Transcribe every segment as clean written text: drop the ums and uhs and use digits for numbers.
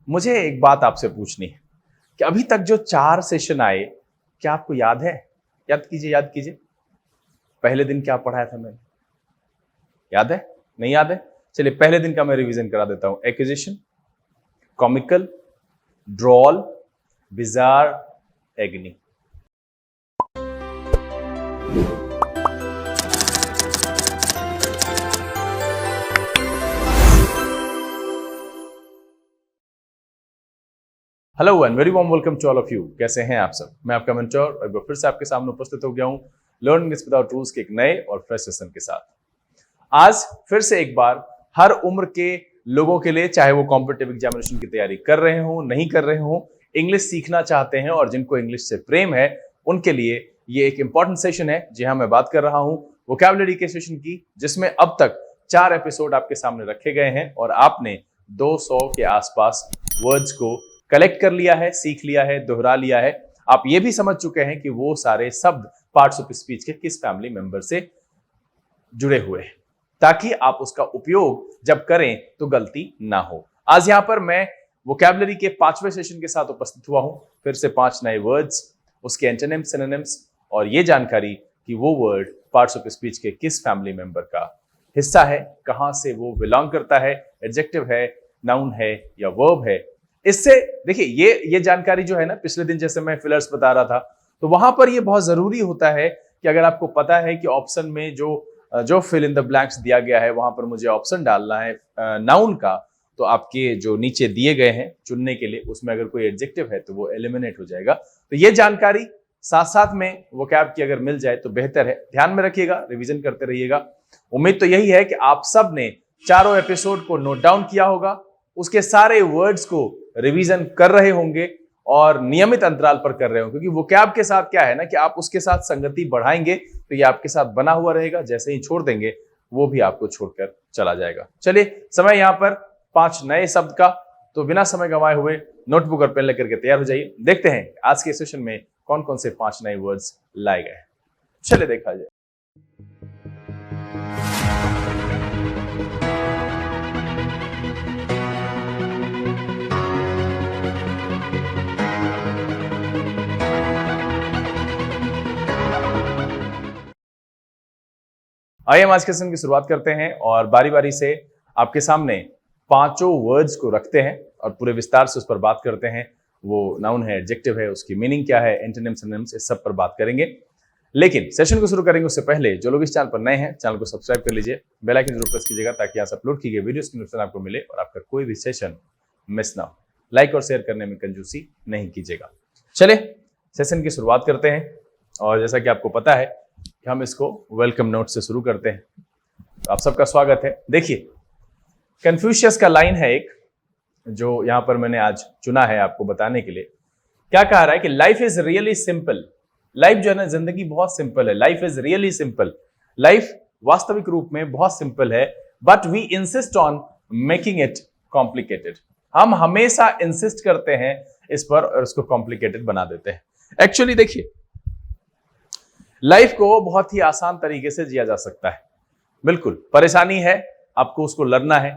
मुझे एक बात आपसे पूछनी है कि अभी तक जो 4 सेशन आए, क्या आपको याद है? याद कीजिए, याद कीजिए। पहले दिन क्या पढ़ाया था मैंने? याद है? नहीं याद है? चलिए पहले दिन का मैं रिवीजन करा देता हूं। Acquisition, comical, droll, bizarre, agony. Hello and very warm welcome to all of you. कैसे हैं आप सब? मैं आपका मेंटोर और एक बार फिर से आपके सामने उपस्थित हो गया हूं लर्न इंग्लिश विदाउट रूल्स के एक नए और फ्रेश सेशन के साथ। आज फिर से एक बार हर उम्र के लोगों के लिए, चाहे वो कॉम्पिटिटिव एग्जामिनेशन की तैयारी कर रहे हो, नहीं कर रहे हो, इंग्लिश सीखना चाहते हैं और जिनको इंग्लिश से प्रेम है, उनके लिए ये एक इंपॉर्टेंट सेशन है। जी हाँ, मैं बात कर रहा हूं वोकैबुलरी के सेशन की, जिसमें अब तक 4 एपिसोड आपके सामने रखे गए हैं और आपने 200 के आसपास वर्ड्स को कलेक्ट कर लिया है, सीख लिया है, दोहरा लिया है। आप ये भी समझ चुके हैं कि वो सारे शब्द पार्ट्स ऑफ स्पीच के किस फैमिली मेंबर से जुड़े हुए हैं, ताकि आप उसका उपयोग जब करें तो गलती ना हो। आज यहां पर मैं वोकैबुलरी के 5वें सेशन के साथ उपस्थित हुआ हूं। फिर से 5 नए वर्ड्स, उसके एंटोनिम्स, सिनोनिम्स और ये जानकारी कि वो वर्ड पार्ट्स ऑफ स्पीच के किस फैमिली मेंबर का हिस्सा है, कहां से वो बिलोंग करता है, एडजेक्टिव है, नाउन है या वर्ब है। इससे देखिए ये जानकारी जो है ना, पिछले दिन जैसे मैं फिलर्स बता रहा था, तो वहां पर ये बहुत जरूरी होता है कि अगर आपको पता है कि ऑप्शन में जो फिल इन द ब्लैंक्स दिया गया है, वहां पर मुझे ऑप्शन डालना है नाउन का, तो आपके जो नीचे दिए गए हैं चुनने के लिए, उसमें अगर कोई एडजेक्टिव है तो वो एलिमिनेट हो जाएगा। तो ये जानकारी साथ साथ में वोकैब की अगर मिल जाए तो बेहतर है। ध्यान में रखिएगा, रिवीजन करते रहिएगा। उम्मीद तो यही है कि आप सब ने चारों एपिसोड को नोट डाउन किया होगा, उसके सारे वर्ड्स को रिवीजन कर रहे होंगे और नियमित अंतराल पर कर रहे होंगे, क्योंकि वोकैब के साथ क्या है ना कि आप उसके साथ संगति बढ़ाएंगे तो ये आपके साथ बना हुआ रहेगा। जैसे ही छोड़ देंगे वो भी आपको छोड़कर चला जाएगा। चलिए, समय यहां पर 5 नए शब्द का, तो बिना समय गंवाए हुए नोटबुक और पेन लेकर के तैयार हो जाइए। देखते हैं आज के सेशन में कौन कौन से 5 नए वर्ड्स लाए गए। चलिए देखा जाए। आइए हम आज के सेशन की शुरुआत करते हैं और बारी बारी से आपके सामने 5 वर्ड्स को रखते हैं और पूरे विस्तार से उस पर बात करते हैं। वो नाउन है, एडजेक्टिव है, उसकी मीनिंग क्या है, एंटोनिम्स, सिनोनिम्स, इस सब पर बात करेंगे। लेकिन सेशन को शुरू करेंगे उससे पहले जो लोग इस चैनल पर नए हैं, चैनल को सब्सक्राइब कर लीजिए, बेल आइकन जरूर प्रेस कीजिएगा ताकि आज अपलोड की गई वीडियोस की नोटिफिकेशन आपको मिले और आपका कोई भी सेशन मिस ना हो। लाइक और शेयर करने में कंजूसी नहीं कीजिएगा। चलिए सेशन की शुरुआत करते हैं और जैसा कि आपको पता है कि हम इसको वेलकम नोट से शुरू करते हैं। तो आप सबका स्वागत है। देखिए, कन्फ्यूशियस का लाइन है एक, जो यहां पर मैंने आज चुना है आपको बताने के लिए। क्या कह रहा है कि life is really simple. Life जो है ना, जिंदगी बहुत सिंपल है। Life is really simple. Life वास्तविक रूप में बहुत सिंपल है, but we insist on making it complicated. हम हमेशा इंसिस्ट करते हैं इस पर और इसको कॉम्प्लिकेटेड बना देते हैं। एक्चुअली देखिए, लाइफ को बहुत ही आसान तरीके से जिया जा सकता है। बिल्कुल, परेशानी है, आपको उसको लड़ना है,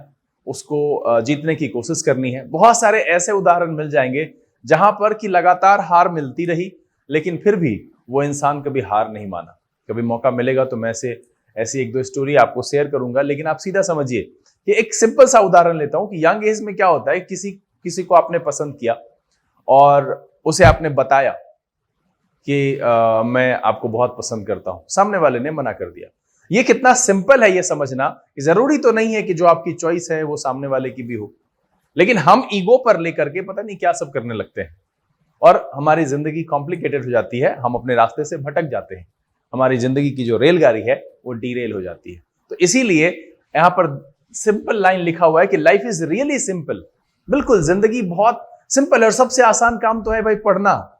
उसको जीतने की कोशिश करनी है। बहुत सारे ऐसे उदाहरण मिल जाएंगे जहां पर कि लगातार हार मिलती रही, लेकिन फिर भी वो इंसान कभी हार नहीं माना। कभी मौका मिलेगा तो मैं से ऐसी 1-2 स्टोरी आपको शेयर करूंगा, लेकिन आप सीधा समझिए कि एक सिंपल सा उदाहरण लेता हूं कि यंग एज में क्या होता है, किसी को आपने पसंद किया और उसे आपने बताया कि मैं आपको बहुत पसंद करता हूं, सामने वाले ने मना कर दिया। ये कितना सिंपल है ये समझना कि जरूरी तो नहीं है कि जो आपकी चॉइस है वो सामने वाले की भी हो, लेकिन हम ईगो पर लेकर के पता नहीं क्या सब करने लगते हैं और हमारी जिंदगी कॉम्प्लिकेटेड हो जाती है। हम अपने रास्ते से भटक जाते हैं, हमारी जिंदगी की जो रेलगाड़ी है वो डीरेल हो जाती है। तो इसीलिए यहां पर सिंपल लाइन लिखा हुआ है कि लाइफ इज रियली सिंपल। बिल्कुल, जिंदगी बहुत सिंपल है और सबसे आसान काम तो है भाई पढ़ना।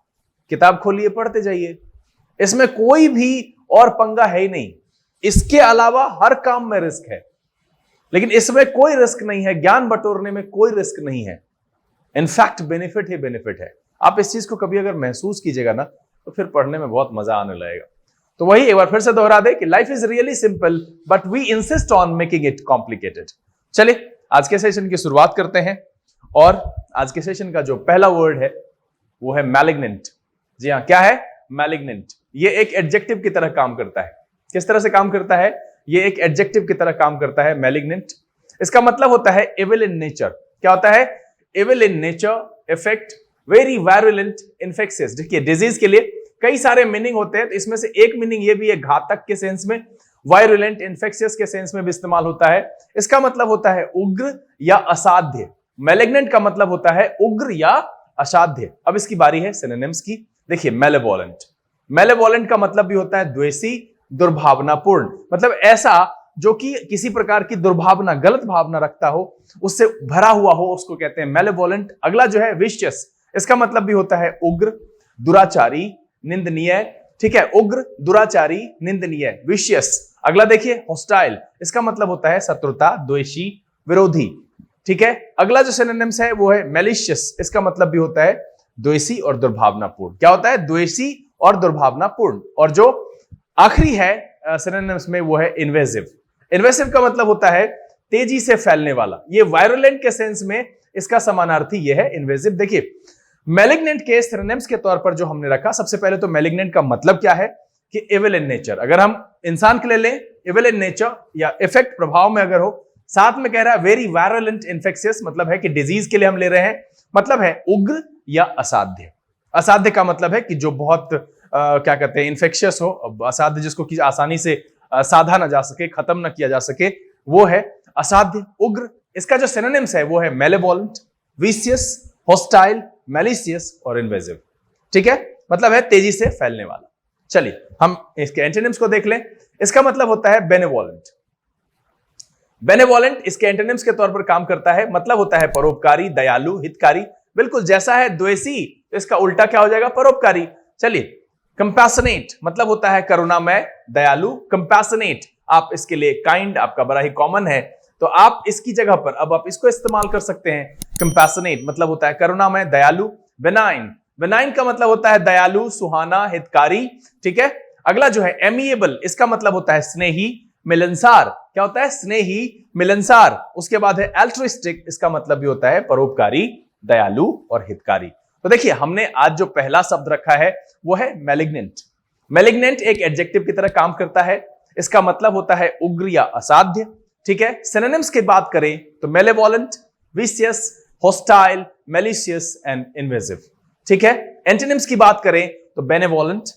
किताब खोलिए, पढ़ते जाइए, इसमें कोई भी और पंगा है ही नहीं। इसके अलावा हर काम में रिस्क है, लेकिन इसमें कोई रिस्क नहीं है। ज्ञान बटोरने में कोई रिस्क नहीं है, इनफैक्ट बेनिफिट ही बेनिफिट है। आप इस चीज को कभी अगर महसूस कीजिएगा ना, तो फिर पढ़ने में बहुत मजा आने लगेगा। तो वही एक बार फिर से दोहरा दे कि life is really simple but we insist on making it complicated. चलिए आज के सेशन की शुरुआत करते हैं और आज के सेशन का जो पहला वर्ड है वो है मैलिग्नेंट। जी हाँ, क्या है? मैलिग्नेंट। ये एक एडजेक्टिव की तरह काम करता है। किस तरह से काम करता है? ये एक एडजेक्टिव की तरह काम करता है मैलिग्नेंट। इसका मतलब होता है एविल इन नेचर। क्या होता है? Evil in nature, effect, very virulent, infectious. देखिए, डिजीज के लिए कई सारे मीनिंग होते हैं, तो इसमें से एक मीनिंग ये भी है घातक के सेंस में, वायरुलेंट, इन्फेक्शियस के सेंस में भी इस्तेमाल होता है। इसका मतलब होता है उग्र या असाध्य। मैलिग्नेंट का मतलब होता है उग्र या असाध्य। अब इसकी बारी है सिनोनिम्स की। देखिए, मेलेवोलेंट। मेलेवोलेंट का मतलब भी होता है द्वेषी, दुर्भावनापूर्ण, मतलब ऐसा जो कि किसी प्रकार की दुर्भावना, गलत भावना रखता हो, उससे भरा हुआ हो, उसको कहते हैं मेलेवोलेंट। अगला जो है विशियस, इसका मतलब भी होता है उग्र, दुराचारी, निंदनीय। ठीक है, उग्र, दुराचारी, निंदनीय, विशियस। अगला देखिए हॉस्टाइल, इसका मतलब होता है शत्रुता, द्वेषी, विरोधी। ठीक है, अगला जो सिनोनिम्स है वो है मैलिशियस, इसका मतलब भी होता है द्वेषी और दुर्भावनापूर्ण। क्या होता है? द्वेषी और दुर्भावनापूर्ण। और जो आखिरी है सिनोनिम्स में वो है इन्वेसिव। इन्वेसिव का मतलब होता है तेजी से फैलने वाला। ये वायरुलेंट के सेंस में इसका समानार्थी ये है इन्वेसिव। देखिए, मैलिग्नेंट के सिनोनिम्स के तौर पर जो हमने रखा, सबसे पहले तो मैलिग्नेंट का मतलब क्या है कि एविल इन नेचर। अगर हम इंसान के लिए लें, एविल इन नेचर या इफेक्ट, प्रभाव में अगर हो, साथ में कह रहा है वेरी वायरुलेंट, इन्फेक्शियस, मतलब है कि डिजीज के लिए हम ले रहे हैं, मतलब है उग्र या असाध्य। असाध्य का मतलब है कि जो बहुत क्या कहते हैं, इन्फेक्शियस हो। असाध्य जिसको कि आसानी से साधा ना जा सके, खत्म ना किया जा सके, वो है असाध्य, उग्र। इसका जो सिनोनिम्स है वो है मेलेवोलेंट, विशियस, हॉस्टाइल, मैलिशियस और इन्वेसिव। ठीक है, मतलब है तेजी से फैलने वाला। चलिए हम इसके एंटोनिम्स को देख लें। इसका मतलब होता है बेनेवोलेंट। बेनेवोलेंट इसके एंटोनिम्स के तौर पर काम करता है, मतलब होता है परोपकारी, दयालु, हितकारी। बिल्कुल जैसा है द्वेषी, तो इसका उल्टा क्या हो जाएगा? परोपकारी। चलिए, कंपैशनेट मतलब होता है करुणामय, दयालु। कंपैशनेट, आप इसके लिए काइंड आपका बड़ा ही कॉमन है, तो आप इसकी जगह पर अब आप इसको इस्तेमाल कर सकते हैं। कंपैशनेट मतलब होता है करुणामय, दयालु। बेनाइन, बेनाइन का मतलब होता है दयालु, सुहाना, हितकारी। ठीक है, अगला जो है एमिएबल, इसका मतलब होता है स्नेही, मिलनसार। क्या होता है? स्नेही, मिलनसार। उसके बाद है एल्ट्रिस्टिक, इसका मतलब भी होता है परोपकारी, दयालु और हितकारी। तो देखिए, हमने आज जो पहला शब्द रखा है वो है मैलिग्नेंट। मैलिग्नेंट एक एडजेक्टिव की तरह काम करता है। इसका मतलब होता है उग्र या असाध्य। ठीक है, सिनोनिम्स की बात करें तो malevolent, vicious, hostile, malicious and invasive. ठीक है, एंटोनिम्स की बात करें तो benevolent,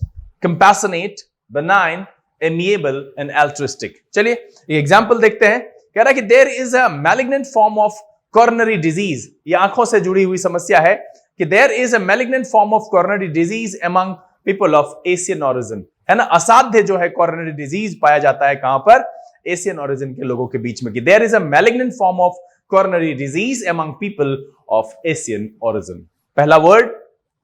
compassionate, benign, amiable and altruistic. चलिए ये एग्जांपल देखते हैं। कह रहा है कि there is a malignant form of coronary disease. ये आंखों से जुड़ी हुई समस्या है कि there is a malignant form of coronary disease among people of Asian origin. है ना, असाध्य जो है कॉर्नरी डिजीज पाया जाता है कहां पर? एशियन ओरिजिन के लोगों के बीच में। कि there is a malignant form of coronary disease among people of Asian origin. पहला वर्ड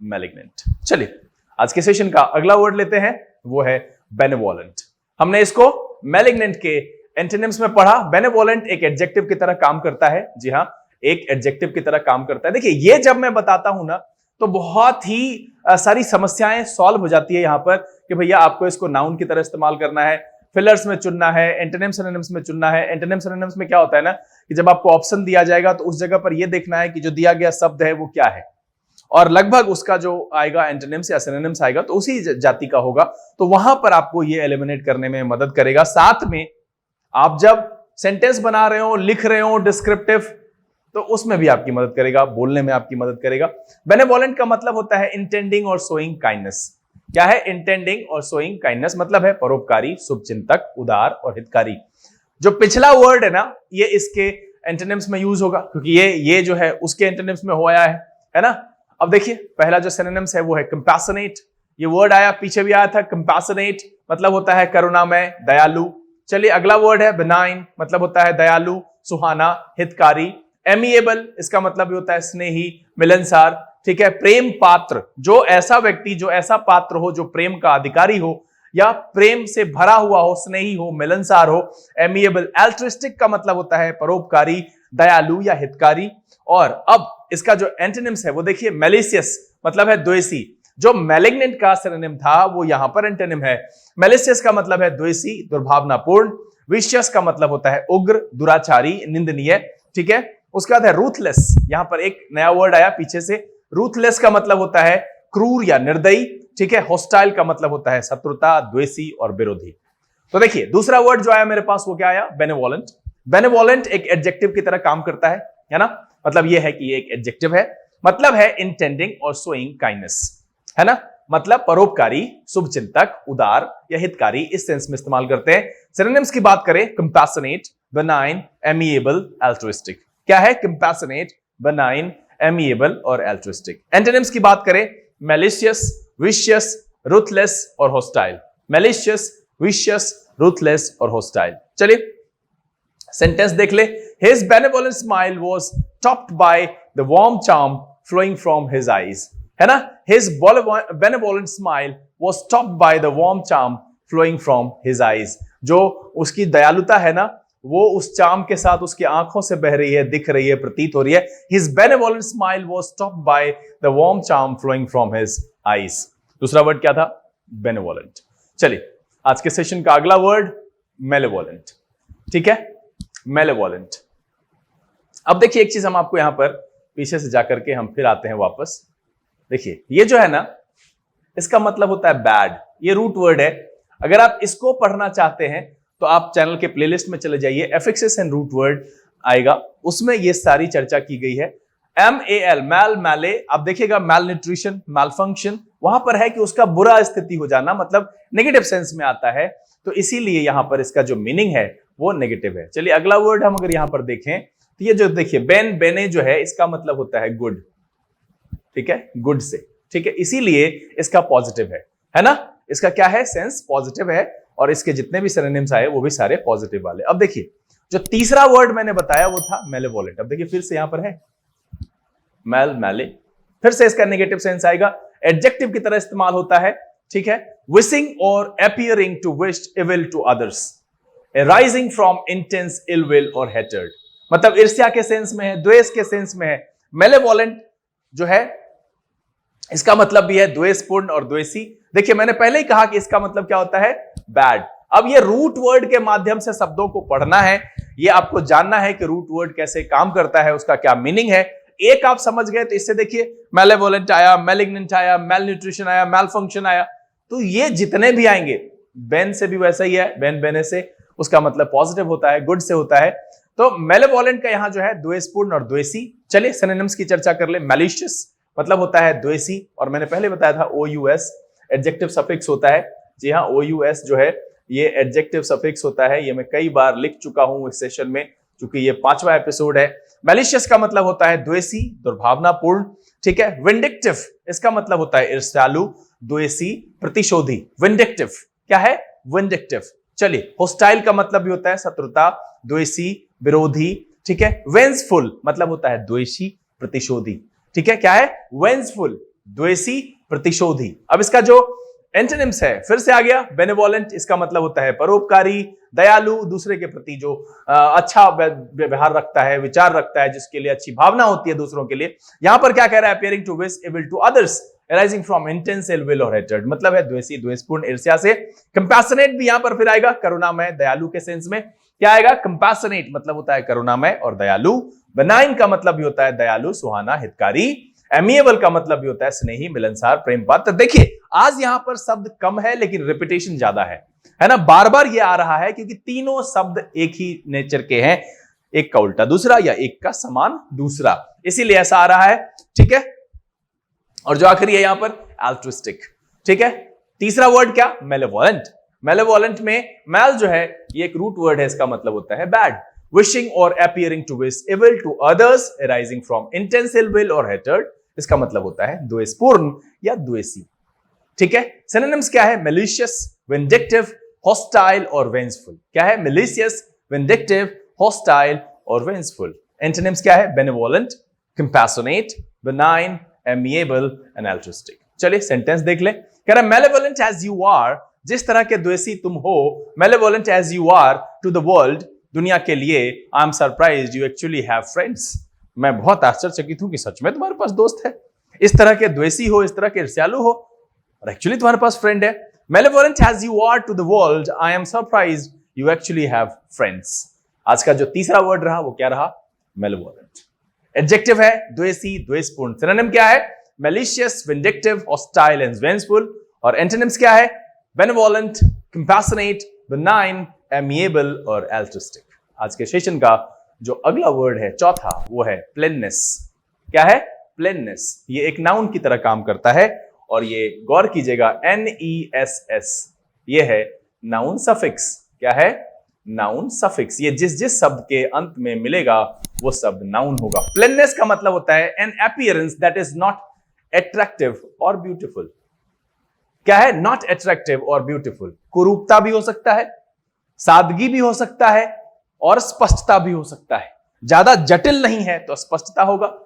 मैलिग्नेंट। चलिए आज के सेशन का अगला वर्ड लेते हैं, वो है बेनेवोलेंट। हमने इसको मैलिग्नेंट के एंटोनिम्स में पढ़ा। बेनेवोलेंट एक एडजेक्टिव की तरह काम करता है। जी हां, एक एडजेक्टिव की तरह काम करता है। देखिए, ये जब मैं बताता हूं ना तो बहुत ही सारी समस्याएं सॉल्व हो जाती है यहां पर कि भैया आपको इसको नाउन की तरह इस्तेमाल करना है, फिलर्स में चुनना है, एंटोनिम सिनोनिम्स में चुनना है। एंटोनिम सिनोनिम्स में क्या होता है ना कि जब आपको ऑप्शन दिया जाएगा तो उस जगह पर यह देखना है कि जो दिया गया शब्द है वो क्या है, और लगभग उसका जो आएगा एंटोनिम्स या सिनोनिम्स आएगा तो उसी जाति का होगा। तो वहां पर आपको ये एलिमिनेट करने में मदद करेगा। साथ में आप जब सेंटेंस बना रहे हो, लिख रहे हो डिस्क्रिप्टिव, तो उसमें भी आपकी मदद करेगा, बोलने में आपकी मदद करेगा। बेनेवोलेंट का मतलब होता है इंटेंडिंग और शोइंग काइंडनेस। क्या है? इंटेंडिंग और शोइंग काइंडनेस मतलब है परोपकारी, शुभचिंतक, उदार और हितकारी। जो पिछला वर्ड है ना, ये इसके एंटोनिम्स में यूज होगा क्योंकि ये जो है उसके एंटोनिम्स में हो आया है ना। अब देखिए, पहला जो सिनोनिम्स है वो है कंपैशनेट। ये वर्ड आया, पीछे भी आया था कंपैशनेट, मतलब होता है करुणामय, दयालु। चलिए अगला वर्ड है बेनाइन, मतलब होता है दयालु, सुहाना, हितकारी। एमिएबल, इसका मतलब भी होता है स्नेही, मिलनसार। ठीक है, प्रेम पात्र, जो ऐसा व्यक्ति, जो ऐसा पात्र हो जो प्रेम का अधिकारी हो या प्रेम से भरा हुआ हो, स्नेही हो, मिलनसार हो। एमिएबल। एल्ट्रिस्टिक का मतलब होता है परोपकारी, दयालु या हितकारी। और अब इसका जो एंटोनिम्स है वो देखिए, मैलिशियस मतलब है द्वेषी। जो मैलिग्नेंट का सिनोनिम था वो यहां पर एंटोनिम है। मैलिशियस का मतलब है द्वेषी, दुर्भावनापूर्ण। विशियस का मतलब होता है उग्र, दुराचारी, निंदनीय। ठीक है, उसके बाद है रूथलेस, यहां पर एक नया वर्ड आया पीछे से, रूथलेस का मतलब होता है क्रूर या निर्दयी, ठीक है। हॉस्टाइल का मतलब होता है शत्रुता, द्वेषी और विरोधी। तो देखिए दूसरा वर्ड जो आया मेरे पास वो क्या आया, बेनेवोलेंट। बेनेवोलेंट एक एडजेक्टिव की तरह काम करता है ना, मतलब ये है कि ये एक एडजेक्टिव है, मतलब है इंटेंडिंग और शोइंग काइंडनेस, है ना, मतलब परोपकारी, शुभचिंतक, उदार या हितकारी, इस सेंस में इस्तेमाल करते हैं। सिनोनिम्स की बात करें, कंपैशनेट, बेनाइन, एमिएबल, एल्ट्रुइस्टिक। क्या है, कंपैशनेट, बेनाइन, एमिएबल और एल्ट्रुइस्टिक। एंटोनिम्स की बात करें, मैलिशियस, विशियस, रूथलेस और हॉस्टाइल। मैलिशियस, विशियस, रूथलेस और हॉस्टाइल। चलिए सेंटेंस देख ले। His benevolent smile was topped by the warm charm flowing from his eyes, है ना। His benevolent smile was topped by the warm charm flowing from his eyes। जो उसकी दयालुता है ना, वो उस चार्म के साथ उसकी आंखों से बह रही है, दिख रही है, प्रतीत हो रही है। His benevolent smile was topped by the warm charm flowing from his eyes। दूसरा वर्ड क्या था, benevolent। चलिए आज के सेशन का अगला वर्ड malevolent, ठीक है, malevolent। अब देखिए एक चीज हम आपको यहां पर पीछे से जाकर के हम फिर आते हैं वापस। देखिए ये जो है ना, इसका मतलब होता है बैड, ये रूट वर्ड है। अगर आप इसको पढ़ना चाहते हैं तो आप चैनल के प्लेलिस्ट में चले जाइए, एफिक्सिस एंड रूट वर्ड आएगा, उसमें ये सारी चर्चा की गई है। MAL, मैल, मैले, आप देखिएगा मैल न्यूट्रिशन, मैल फंक्शन, वहां पर है कि उसका बुरा स्थिति हो जाना, मतलब नेगेटिव सेंस में आता है, तो इसीलिए यहां पर इसका जो मीनिंग है वो नेगेटिव है। चलिए अगला वर्ड हम अगर यहां पर देखें तो ये जो देखिए बेन, बेने जो है, इसका मतलब होता है गुड, ठीक है, गुड से, ठीक है, इसीलिए इसका पॉजिटिव है ना, इसका क्या है, सेंस पॉजिटिव है, और इसके जितने भी सिनोनिम्स आए वो भी सारे पॉजिटिव वाले। अब देखिए जो तीसरा वर्ड मैंने बताया वो था मेलेवोलेंट। अब देखिए फिर से यहां पर है मैल, मैले, फिर से इसका नेगेटिव सेंस आएगा, एडजेक्टिव की तरह इस्तेमाल होता है, ठीक है। विशिंग और appearing to wish evil to others, arising from intense ill will or hatred, मतलब ईर्ष्या के सेंस में है, द्वेष के सेंस में है। मेलेवोलेंट जो है इसका मतलब भी है द्वेषपूर्ण और द्वेषी। देखिए मैंने पहले ही कहा कि इसका मतलब क्या होता है, बैड। अब ये रूट वर्ड के माध्यम से शब्दों को पढ़ना है, ये आपको जानना है कि रूट वर्ड कैसे काम करता है, उसका क्या मीनिंग है। एक आप समझ गए तो इससे देखिए मेलेवोलेंट आया, मेलिग्नेंट आया, मेल न्यूट्रिशन आया, मेल फंक्शन आया, तो ये जितने भी आएंगे, बेन से भी वैसा ही है, बेन बेने से, उसका मतलब पॉजिटिव होता है, गुड से होता है। तो मेलेवोलेंट का यहां जो है द्वेषपूर्ण और द्वेषी। चलिए सिनोनिम्स की चर्चा कर ले। मैलिशियस मतलब होता है द्वेषी, और मैंने पहले बताया था OUS एडजेक्टिव सफिक्स होता है। जी हाँ, OUS जो है ये एडजेक्टिव सफिक्स होता है, ये मैं कई बार लिख चुका हूं इस सेशन में, क्योंकि ये 5वां एपिसोड है। मैलिशियस का मतलब होता है द्वेषी, दुर्भावनापूर्ण, ठीक है। विंडिक्टिव इसका मतलब होता है ईर्ष्यालु, द्वेषी, प्रतिशोधी। विंडिक्टिव क्या है, विंडिक्टिव। चलिए होस्टाइल का मतलब भी होता है शत्रुता, द्वेषी, विरोधी, ठीक है। वेंसफुल मतलब होता है द्वेषी, प्रतिशोधी, ठीक है। क्या है, वेंसफुल, द्वेषी, प्रतिशोधी। अब इसका जो एंटोनिम्स है फिर से आ गया, बेनेवोलेंट, इसका मतलब होता है परोपकारी, दयालु, दूसरे के प्रति जो अच्छा व्यवहार रखता है, विचार रखता है, जिसके लिए अच्छी भावना होती है दूसरों के लिए। यहां पर क्या कह रहा है, appearing to wish evil to others arising from intense ill will or hatred, मतलब है द्वेषी, द्वेषपूर्ण, ईर्ष्या से। कंपैशनेट भी यहां पर फिर आएगा, करुणामय, दयालु के सेंस में। क्या आएगा, कंपैशनेट मतलब होता है करुणामय और दयालु। बेनाइन का मतलब भी होता है दयालु, सुहाना, हितकारी। एमिएबल का मतलब भी होता है स्नेही, मिलनसार, प्रेम पात्र। देखिए आज यहां पर शब्द कम है लेकिन रिपीटेशन ज्यादा है ना, बार बार ये आ रहा है क्योंकि तीनों शब्द एक ही नेचर के हैं, एक का उल्टा दूसरा या एक का समान दूसरा, इसीलिए ऐसा आ रहा है, ठीक है। और जो आखिरी है यहां पर एल्ट्रुइस्टिक, ठीक है। तीसरा वर्ड क्या, मेलेवोलेंट। मेलेवोलेंट में मैल जो है ये एक रूट वर्ड है, इसका मतलब होता है बैड। विशिंग और appearing to wish evil to others arising from intense ill will or hatred, इसका मतलब होता है द्वेषपूर्ण या द्वेषी, ठीक है। सिनोनिम्स क्या है, मैलिशियस, विंडिक्टिव, हॉस्टाइल और वेंसफुल। क्या है, मैलिशियस, विंडिक्टिव, हॉस्टाइल और वेंसफुल। एंटोनिम्स क्या है, benevolent, compassionate, benign, amiable and altruistic. चलिए सेंटेंस देख ले। कह रहा है मेलेवोलेंट एज यू आर, जिस तरह के द्वेषी तुम हो, malevolent as you are to the world, दुनिया के लिए, I am surprised you actually have friends, मैं बहुत आश्चर्यचकित हूं कि सच में तुम्हारे पास दोस्त है। इस तरह के द्वेषी हो, इस तरह के ईर्ष्यालु हो, और एक्चुअली तुम्हारे पास फ्रेंड है। Malevolent as you are to the world, I am surprised you actually have friends. आज का जो तीसरा वर्ड रहा वो क्या रहा, मेलेवोलेंट। एडजेक्टिव है द्वेषी, द्वेषपूर्ण। सिनोनिम क्या है? Malicious, vindictive, hostile and vengeful. और एंटोनिम्स क्या है? बेनेवोलेंट, कंपैशनेट, बेनाइन, एमिएबल और एल्ट्रिस्टिक। आज के सेशन का जो अगला वर्ड है चौथा, वो है प्लेननेस। क्या है? प्लेननेस। ये एक नाउन की तरह काम करता है और ये गौर कीजिएगा NESS, ये है नाउन सफिक्स। क्या है? Noun suffix. ये जिस जिस शब्द के अंत में मिलेगा वो शब्द नाउन होगा। प्लेननेस का मतलब होता है an appearance that is not attractive और ब्यूटीफुल। क्या है? नॉट अट्रैक्टिव और ब्यूटीफुल। कुरूपता भी हो सकता है, सादगी भी हो सकता है और स्पष्टता भी हो सकता है। ज्यादा जटिल नहीं है तो स्पष्टता होगा।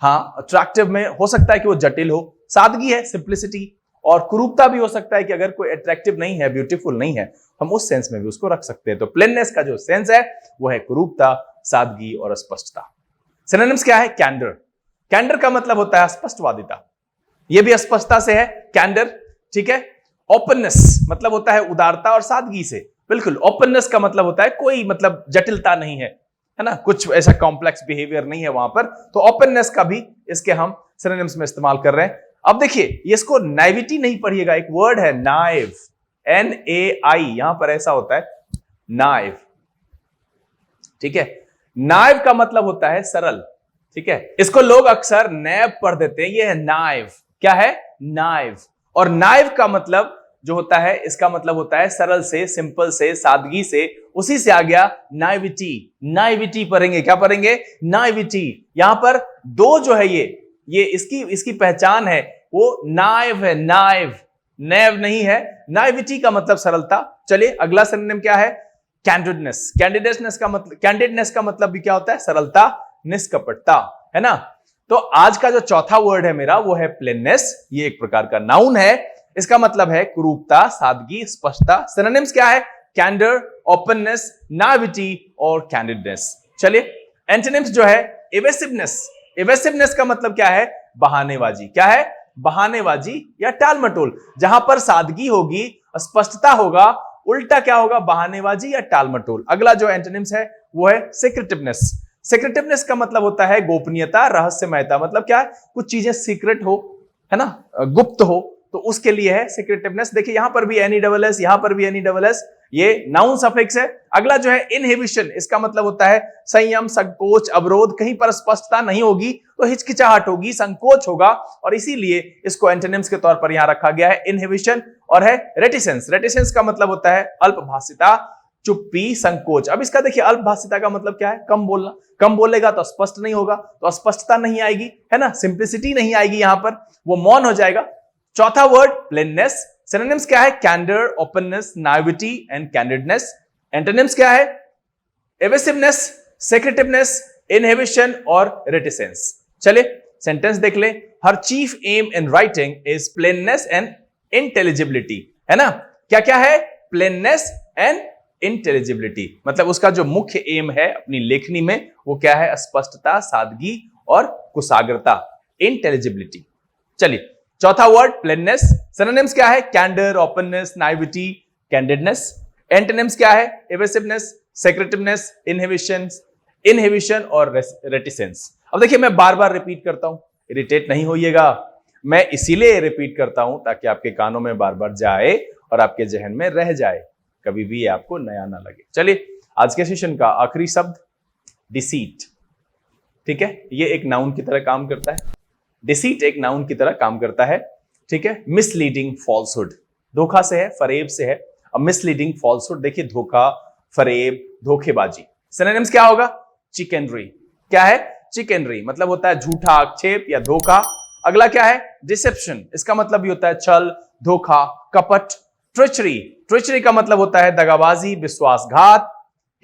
हाँ, अट्रैक्टिव में हो सकता है कि वो जटिल हो, सादगी है, सिंप्लिसिटी, और कुरूपता भी हो सकता है कि अगर कोई अट्रैक्टिव नहीं है, ब्यूटीफुल नहीं है, हम उस सेंस में भी उसको रख सकते हैं। तो प्लेननेस का जो सेंस है वो है कुरूपता, सादगी और स्पष्टता। सिनोनिम्स क्या है? कैंडर। कैंडर का मतलब होता है स्पष्टवादिता, ये भी स्पष्टता से है, कैंडर। ठीक है। ओपननेस मतलब होता है उदारता और सादगी से। बिल्कुल, ओपननेस का मतलब होता है कोई मतलब जटिलता नहीं है ना, कुछ ऐसा कॉम्प्लेक्स बिहेवियर नहीं है वहां पर। तो ओपननेस का भी इसके हम सिनोनिम्स में इस्तेमाल कर रहे हैं। अब देखिए, इसको नाइविटी नहीं पढ़िएगा, एक वर्ड है नाइव, NAI, यहां पर ऐसा होता है नाइव। ठीक है। नाइव का मतलब होता है सरल। ठीक है, इसको लोग अक्सर नैव पढ़ देते हैं, ये है नाइव। क्या है? नाइव। और नाइव का मतलब जो होता है, इसका मतलब होता है सरल से, सिंपल से, सादगी से। उसी से आ गया नाइविटी। नाइविटी पढ़ेंगे, क्या पढ़ेंगे? नाइविटी। यहां पर दो जो है ये इसकी पहचान है, वो नाइव है, नाइव, नैव नहीं है। नाइविटी का मतलब सरलता। चलिए अगला सिनोनिम क्या है? कैंडिडनेस। कैंडिडनेस का मतलब भी क्या होता है? सरलता, निष्कपटता, है ना। तो आज का जो चौथा वर्ड है मेरा वो है प्लेननेस। ये एक प्रकार का नाउन है, इसका मतलब है कुरूपता, सादगी, स्पष्टता। सिनोनिम्स क्या है? कैंडर, ओपननेस, नाइविटी और कैंडिडनेस। चलिए एंटोनिम्स जो है इवेसिवनेस। इवेसिवनेस का मतलब क्या है? बहानेबाजी। क्या है? बहानेबाजी या टालमटोल। जहां पर सादगी होगी, स्पष्टता होगा, उल्टा क्या होगा? बहानेबाजी या टालमटोल। अगला जो एंटोनिम्स है वो है सीक्रेटिवनेस। सीक्रेटिवनेस का मतलब होता है गोपनीयता, रहस्यमयता। मतलब क्या है? कुछ चीजें सीक्रेट हो, है ना, गुप्त हो, तो उसके लिए है सीक्रेटिवनेस। देखिए यहां पर भी NESS, यहां पर भी NESS, ये नाउन सफिक्स है। अगला जो है इनहिबिशन, इसका मतलब होता है संयम, संकोच, अवरोध। कहीं पर स्पष्टता नहीं होगी तो हिचकिचाहट होगी, संकोच होगा, और इसीलिए इसको एंटोनिम्स के तौर पर यहां रखा गया है इनहिबिशन। और है रेटिसेंस। रेटिसेंस का मतलब होता है अल्पभाषिता, चुप्पी, संकोच। अब इसका देखिए अल्पभाषिता का मतलब क्या है? कम बोलना। कम बोलेगा तो स्पष्ट नहीं होगा, तो स्पष्टता नहीं आएगी, है ना, सिंप्लिसिटी नहीं आएगी, यहां पर वो मौन हो जाएगा। चौथा वर्ड प्लेननेस। सिनोनिम्स क्या है? Candour, openness, naivety and candidness. Antonyms क्या है? एवेसिवनेस, सेक्रेटिवनेस, इनहिबिशन और रेटिसेंस। चलिए सेंटेंस देख ले। Her chief aim in writing is plainness and intelligibility, है ना। क्या क्या है? Plainness and intelligibility. मतलब उसका जो मुख्य एम है अपनी लेखनी में वो क्या है? स्पष्टता, सादगी और कुशाग्रता, इंटेलिजिबिलिटी। चलिए चौथा वर्ड प्लेननेस। सिनोनिम्स क्या है? Candour, openness, naivety, कैंडिडनेस। एंटोनिम्स क्या है? एवेसिवनेस, सेक्रेटिवनेस, इनहिबिशन और रेटिसेंस। अब देखिए मैं बार बार रिपीट करता हूं, इरिटेट नहीं होइएगा। मैं इसीलिए रिपीट करता हूं ताकि आपके कानों में बार बार जाए और आपके जहन में रह जाए, कभी भी आपको नया ना लगे। चलिए आज के सेशन का आखिरी शब्द डिसीट। ठीक है, ये एक नाउन की तरह काम करता है। डिसीट एक नाउन की तरह काम करता है। ठीक है। मिसलीडिंग फॉल्सहुड, धोखा से है, फरेब से है। अब मिसलीडिंग फॉल्सहुड, देखिए धोखा, फरेब, धोखेबाजी। सिनोनिम्स क्या होगा? चिकनरी। क्या है? चिकनरी मतलब होता है झूठा आक्षेप या धोखा। अगला क्या है? डिसेप्शन, इसका मतलब भी होता है छल, धोखा, कपट। ट्रिचरी, ट्रिचरी का मतलब होता है दगाबाजी, विश्वासघात।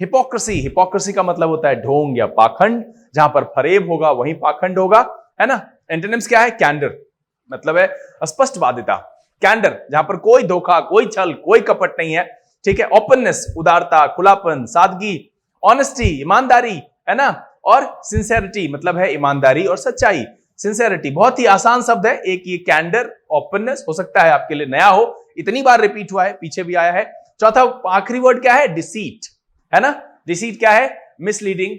हिपोक्रेसी, हिपोक्रेसी का मतलब होता है ढोंग या पाखंड। जहां पर फरेब होगा वहीं पाखंड होगा, है ना। एंटोनिम्स क्या है? कैंडर मतलब है स्पष्टवादिता। कैंडर जहां पर कोई धोखा, कोई छल, कोई कपट नहीं है। ठीक है। ओपननेस, उदारता, खुलापन, सादगी। ऑनेस्टी, ईमानदारी, है ना। और सिंसेरिटी मतलब है ईमानदारी और सच्चाई। सिंसेरिटी बहुत ही आसान शब्द है। एक ये कैंडर, ओपननेस हो सकता है आपके लिए नया हो, इतनी बार रिपीट हुआ है, पीछे भी आया है। चौथा आखिरी वर्ड क्या है? डिसीट, है ना। डिसीट क्या है? मिसलीडिंग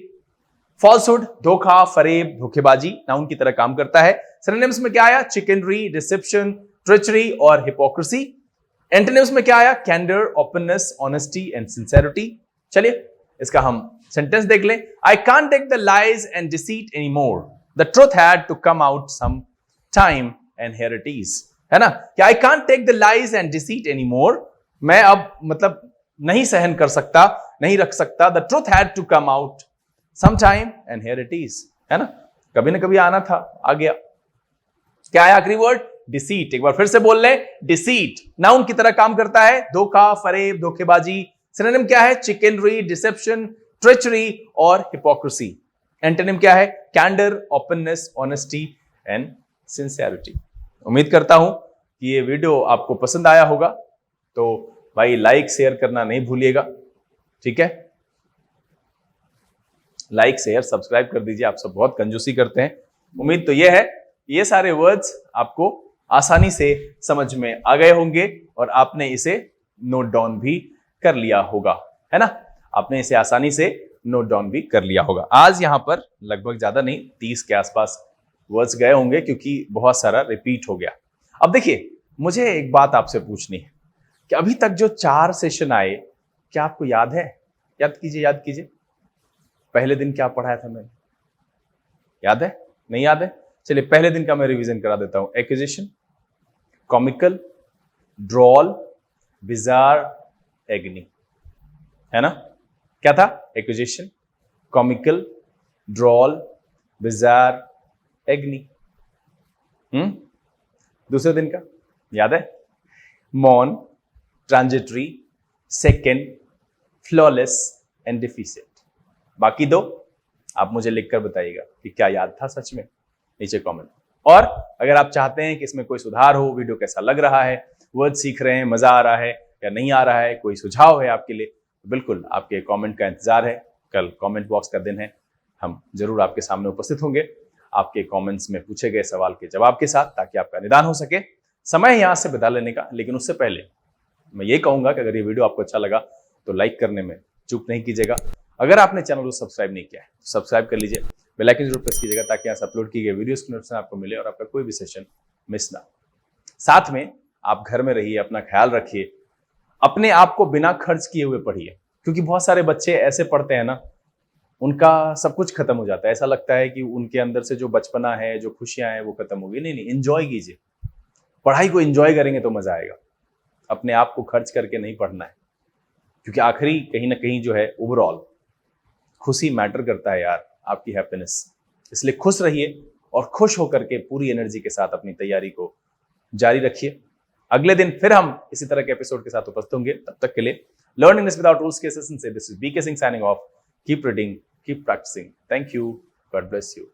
फॉल्सहुड, धोखा, फरेब, धोखेबाजी नाउन की तरह काम करता है। सिनोनिम्स में क्या आया? चिकनरी, डिसेप्शन, ट्रिचरी और हिपोक्रेसी। एंटोनिम्स में क्या आया? Candour, openness, honesty and sincerity. चलिए इसका हम सेंटेंस देख लें। I can't take the lies and deceit any more, the truth had to come out some time and here it is, है ना? कि I can't take the lies and deceit any more, मैं अब मतलब नहीं सहन कर सकता, नहीं रख सकता। The truth had to come out some time and here it is, है ना? कभी ना कभी आना था, आ गया। क्या है आखिरी वर्ड? डिसीट। एक बार फिर से बोल ले, डिसीट नाउन की तरह काम करता है। धोखा, फरेब, धोखेबाजी। सिनोनिम क्या है? चिकनरी, डिसेप्शन, ट्रिचरी और हिपोक्रेसी। एंटोनिम क्या है? Candour, openness, honesty and sincerity. उम्मीद करता हूं कि ये वीडियो आपको पसंद आया होगा, तो भाई लाइक शेयर करना नहीं भूलिएगा, ठीक है? लाइक शेयर सब्सक्राइब कर दीजिए, आप सब बहुत कंजूसी करते हैं। उम्मीद तो ये है ये सारे वर्ड्स आपको आसानी से समझ में आ गए होंगे और आपने इसे नोट डाउन भी कर लिया होगा, है ना? आपने इसे आसानी से नोट डाउन भी कर लिया होगा। आज यहां पर लगभग ज्यादा नहीं, 30 के आसपास वर्ड्स गए होंगे क्योंकि बहुत सारा रिपीट हो गया। अब देखिए, मुझे एक बात आपसे पूछनी है कि अभी तक जो 4 सेशन आए, क्या आपको याद है? याद कीजिए, याद कीजिए। पहले दिन क्या पढ़ाया था मैंने? याद है? नहीं याद है? चलिए पहले दिन का मैं रिवीजन करा देता हूं। Acquisition, comical, droll, bizarre, agony, है ना? क्या था? Acquisition, comical, droll, bizarre, agony. दूसरे दिन का याद है? मॉन, transitory, second, flawless and deficit. बाकी 2 आप मुझे लिखकर बताइएगा कि क्या याद था सच में, नीचे कमेंट। और अगर आप चाहते हैं कि इसमें कोई सुधार हो, वीडियो कैसा लग रहा है, वर्ड सीख रहे हैं, मजा आ रहा है या नहीं आ रहा है, कोई सुझाव है आपके लिए, तो बिल्कुल आपके कमेंट का इंतजार है। कल कमेंट बॉक्स का दिन है, हम जरूर आपके सामने उपस्थित होंगे आपके कमेंट्स में पूछे गए सवाल के जवाब के साथ, ताकि आपका निदान हो सके। समय यहां से बिता लेने का, लेकिन उससे पहले मैं ये कहूंगा कि अगर ये वीडियो आपको अच्छा लगा तो लाइक करने में चूक नहीं कीजिएगा। अगर आपने चैनल को सब्सक्राइब नहीं किया है तो सब्सक्राइब कर लीजिए, बेल आइकन जरूर प्रेस कीजिएगा ताकि यहाँ से अपलोड की गई वीडियोस की नोटिफिकेशन आपको मिले और आपका कोई भी सेशन मिस ना। साथ में आप घर में रहिए, अपना ख्याल रखिए, अपने आप को बिना खर्च किए हुए पढ़िए, क्योंकि बहुत सारे बच्चे ऐसे पढ़ते हैं ना, उनका सब कुछ खत्म हो जाता है। ऐसा लगता है कि उनके अंदर से जो बचपना है, जो खुशियां हैं, वो खत्म हो गई। नहीं, एंजॉय कीजिए, पढ़ाई को एंजॉय करेंगे तो मजा आएगा। अपने आप को खर्च करके नहीं पढ़ना है, क्योंकि आखिरी कहीं ना कहीं जो है ओवरऑल खुशी मैटर करता है यार, आपकी हैप्पीनेस। इसलिए खुश रहिए और खुश होकर के पूरी एनर्जी के साथ अपनी तैयारी को जारी रखिए। अगले दिन फिर हम इसी तरह के एपिसोड के साथ उपस्थित होंगे। तब तक के लिए लर्न इंग्लिश विदाउट रूल्स के सेशन से this is BK Singh signing off. Keep reading, keep practising. Thank you, God bless you.